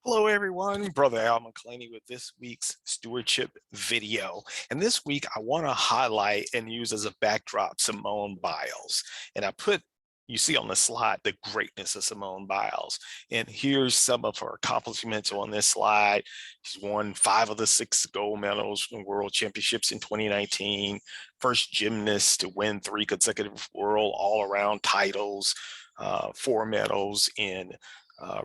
Hello everyone, Brother Al McClaney with this week's Stewardship video. And this week I want to highlight and use as a backdrop Simone Biles. And you see on the slide, the greatness of Simone Biles. And here's some of her accomplishments on this slide. She's won 5 of the 6 gold medals in World Championships in 2019, first gymnast to win 3 consecutive world all-around titles, 4 medals in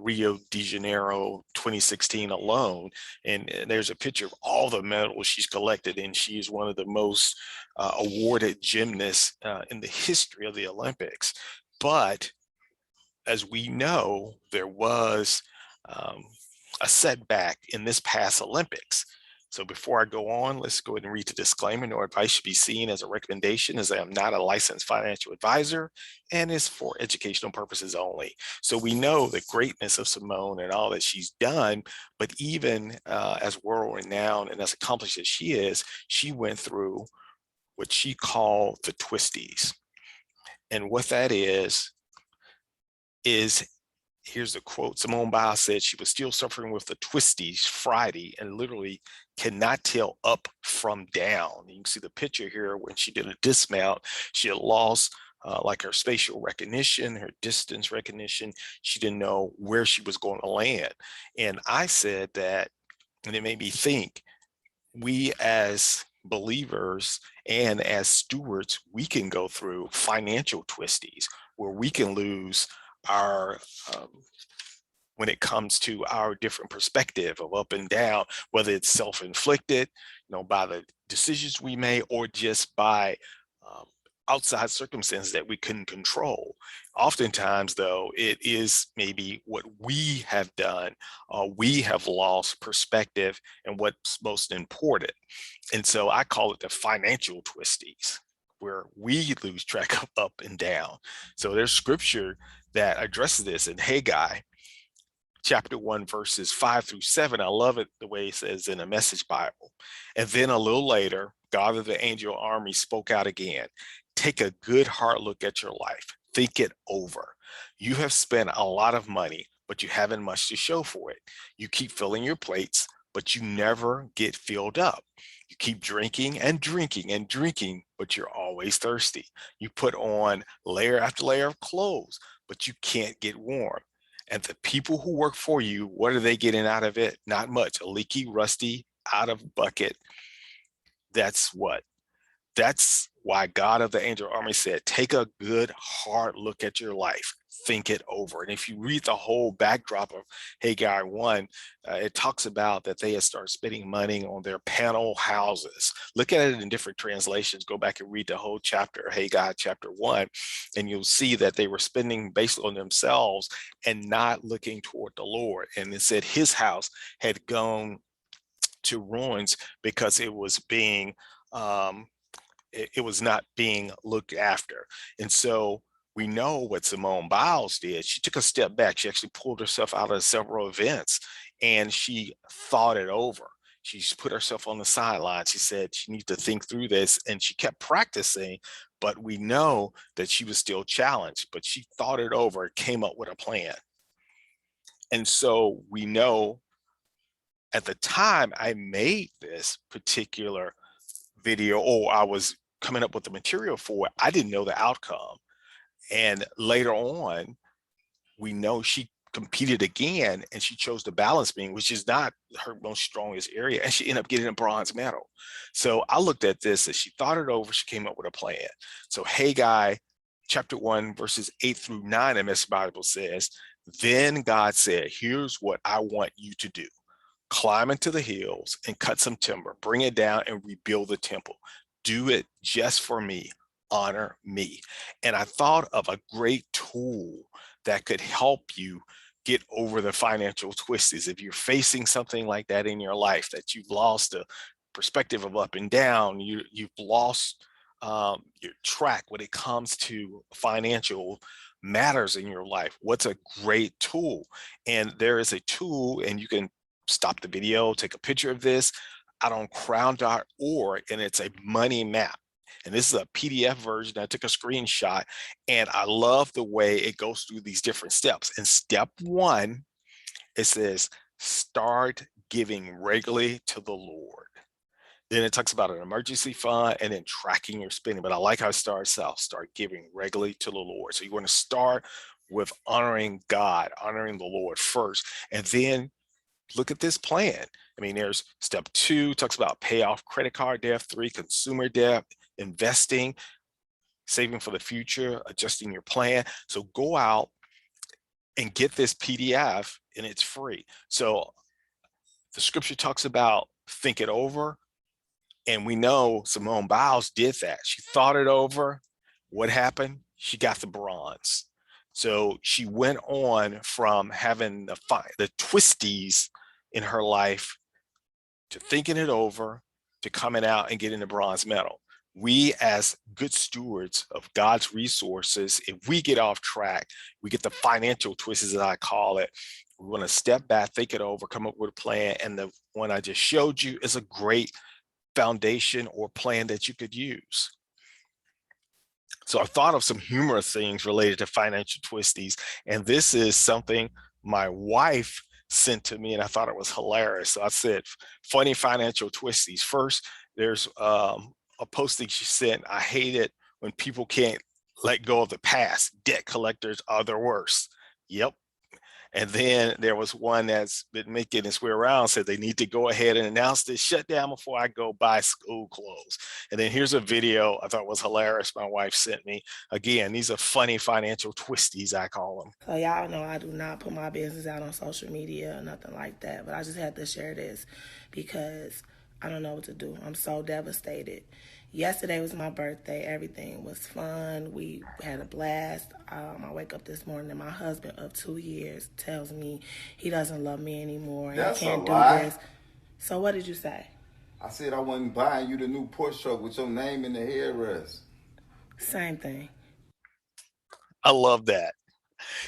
Rio de Janeiro 2016 alone. And there's a picture of all the medals she's collected, and she is one of the most awarded gymnasts in the history of the Olympics. But as we know, there was a setback in this past Olympics. So before I go on, let's go ahead and read the disclaimer. No advice should be seen as a recommendation, as I am not a licensed financial advisor and is for educational purposes only. So we know the greatness of Simone and all that she's done, but even as world renowned and as accomplished as she is, she went through what she called the Twisties. And what that is here's a quote. Simone Biles said she was still suffering with the twisties Friday and literally cannot tell up from down. You can see the picture here when she did a dismount. She had lost like her spatial recognition, her distance recognition. She didn't know where she was going to land. And I said that, and it made me think, we as believers and as stewards, we can go through financial twisties where we can lose our when it comes to our different perspective of up and down, whether it's self-inflicted, by the decisions we made, or just by outside circumstances that we couldn't control. Oftentimes, though, it is maybe what we have done. We have lost perspective and what's most important. And so I call it the financial twisties, where we lose track of up and down. So there's scripture that addresses this in Haggai chapter 1, verses 5 through 7. I love it the way it says in the Message Bible. And then a little later, God of the angel army spoke out again. Take a good hard look at your life. Think it over. You have spent a lot of money, but you haven't much to show for it. You keep filling your plates, but you never get filled up. You keep drinking and drinking and drinking, but you're always thirsty. You put on layer after layer of clothes, but you can't get warm. And the people who work for you, what are they getting out of it? Not much. A leaky, rusty, out of bucket. That's why God of the angel army said, take a good hard look at your life, think it over. And if you read the whole backdrop of Haggai 1, it talks about that they had started spending money on their panel houses. Look at it in different translations. Go back and read the whole chapter, Haggai chapter 1, and you'll see that they were spending based on themselves and not looking toward the Lord. And it said his house had gone to ruins because it was being it was not being looked after. And so we know what Simone Biles did. She took a step back. She actually pulled herself out of several events and she thought it over. She's put herself on the sidelines. She said she needs to think through this, and she kept practicing, but we know that she was still challenged, but she thought it over, came up with a plan. And so we know at the time I made this particular video, or I was coming up with the material for it, I didn't know the outcome. And later on, we know she competed again and she chose the balance beam, which is not her most strongest area, and she ended up getting a bronze medal. So I looked at this as she thought it over, she came up with a plan. So Haggai chapter 1, verses 8 through 9, the Message Bible says, then God said, here's what I want you to do. Climb into the hills and cut some timber, bring it down and rebuild the temple. Do it just for me, honor me. And I thought of a great tool that could help you get over the financial twisties. If you're facing something like that in your life, that you've lost the perspective of up and down, you've lost your track when it comes to financial matters in your life, what's a great tool? And there is a tool, and you can stop the video, take a picture of this out on crown.org, and it's a money map. And this is a PDF version. I took a screenshot, and I love the way it goes through these different steps. And step 1, it says, start giving regularly to the Lord. Then it talks about an emergency fund and then tracking your spending. But I like how it starts out, start giving regularly to the Lord. So you want to start with honoring God, honoring the Lord first, and then look at this plan. I mean, there's step 2, talks about pay off credit card debt, 3, consumer debt, investing, saving for the future, adjusting your plan. So go out and get this PDF, and it's free. So the scripture talks about think it over. And we know Simone Biles did that. She thought it over. What happened? She got the bronze. So she went on from having the twisties in her life to thinking it over to coming out and getting the bronze medal. We, as good stewards of God's resources, if we get off track, we get the financial twists, as I call it. We want to step back, think it over, come up with a plan. And the one I just showed you is a great foundation or plan that you could use. So I thought of some humorous things related to financial twisties, and this is something my wife sent to me, and I thought it was hilarious. So I said, funny financial twisties. First, there's a posting she sent. I hate it when people can't let go of the past. Debt collectors are the worst. Yep. And then there was one that's been making its way around, said they need to go ahead and announce this shutdown before I go buy school clothes. And then here's a video I thought was hilarious my wife sent me. Again, these are funny financial twisties, I call them. So y'all know I do not put my business out on social media or nothing like that, but I just had to share this because I don't know what to do. I'm so devastated. Yesterday was my birthday. Everything was fun. We had a blast. I wake up this morning and my husband of 2 years tells me he doesn't love me anymore and That's he can't a do lie. this. So what did you say? I said I wasn't buying you the new Porsche truck with your name in the headrest. Same thing. I love that.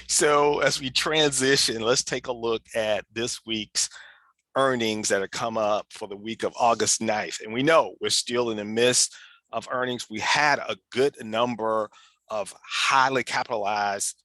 So as we transition, let's take a look at this week's earnings that have come up for the week of August 9th. And we know we're still in the midst of earnings. We had a good number of highly capitalized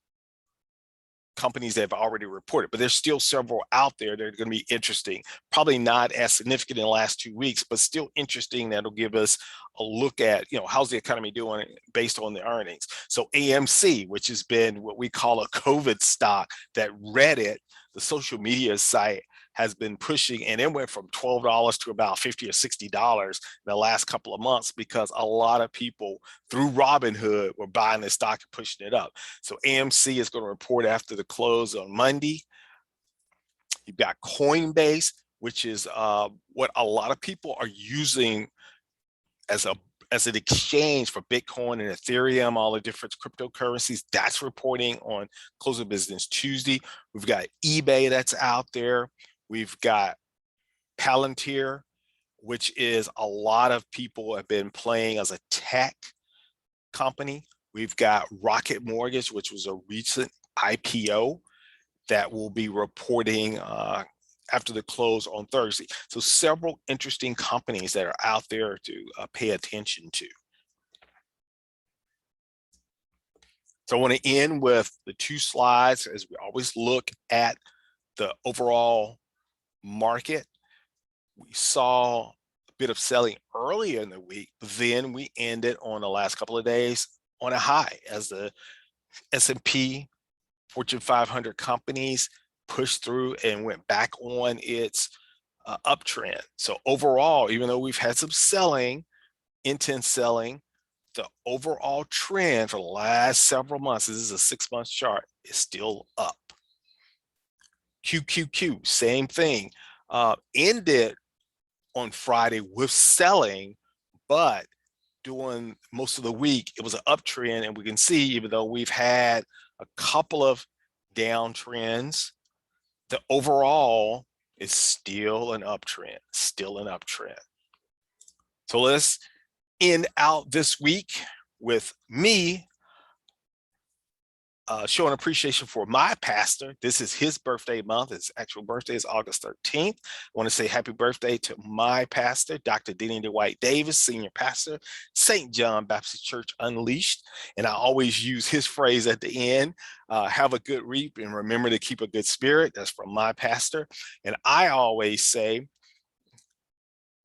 companies that have already reported, but there's still several out there that are going to be interesting. Probably not as significant in the last 2 weeks, but still interesting. That'll give us a look at, how's the economy doing based on the earnings. So AMC, which has been what we call a COVID stock, that Reddit, the social media site, has been pushing, and it went from $12 to about $50 or $60 in the last couple of months because a lot of people through Robinhood were buying this stock and pushing it up. So AMC is going to report after the close on Monday. You've got Coinbase, which is what a lot of people are using as an exchange for Bitcoin and Ethereum, all the different cryptocurrencies. That's reporting on close of business Tuesday. We've got eBay that's out there. We've got Palantir, which is a lot of people have been playing as a tech company. We've got Rocket Mortgage, which was a recent IPO that will be reporting after the close on Thursday. So several interesting companies that are out there to pay attention to. So I want to end with the 2 slides as we always look at the overall market. We saw a bit of selling earlier in the week, but then we ended on the last couple of days on a high as the S&P Fortune 500 companies pushed through and went back on its uptrend. So overall, even though we've had some selling, intense selling, the overall trend for the last several months, this is a 6-month chart, is still up. QQQ, same thing, ended on Friday with selling, but during most of the week, it was an uptrend. And we can see, even though we've had a couple of downtrends, the overall is still an uptrend, So let's end out this week with me showing appreciation for my pastor. This is his birthday month. His actual birthday is August 13th. I want to say happy birthday to my pastor, Dr. Denny Dwight Davis, senior pastor, St. John Baptist Church Unleashed. And I always use his phrase at the end, have a good reap and remember to keep a good spirit. That's from my pastor. And I always say,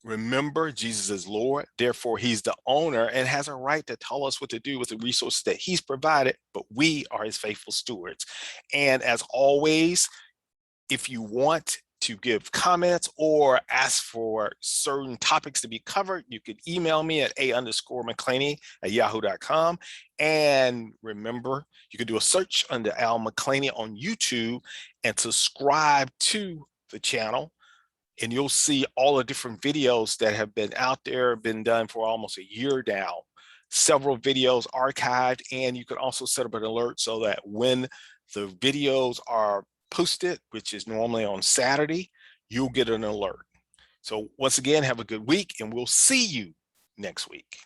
remember, Jesus is Lord, therefore he's the owner and has a right to tell us what to do with the resources that he's provided, but we are his faithful stewards. And as always, if you want to give comments or ask for certain topics to be covered, you can email me at a_McClaney@yahoo.com. And remember, you can do a search under Al McClaney on YouTube and subscribe to the channel. And you'll see all the different videos that have been out there, been done for almost a year now. Several videos archived, and you can also set up an alert so that when the videos are posted, which is normally on Saturday, you'll get an alert. So once again, have a good week, and we'll see you next week.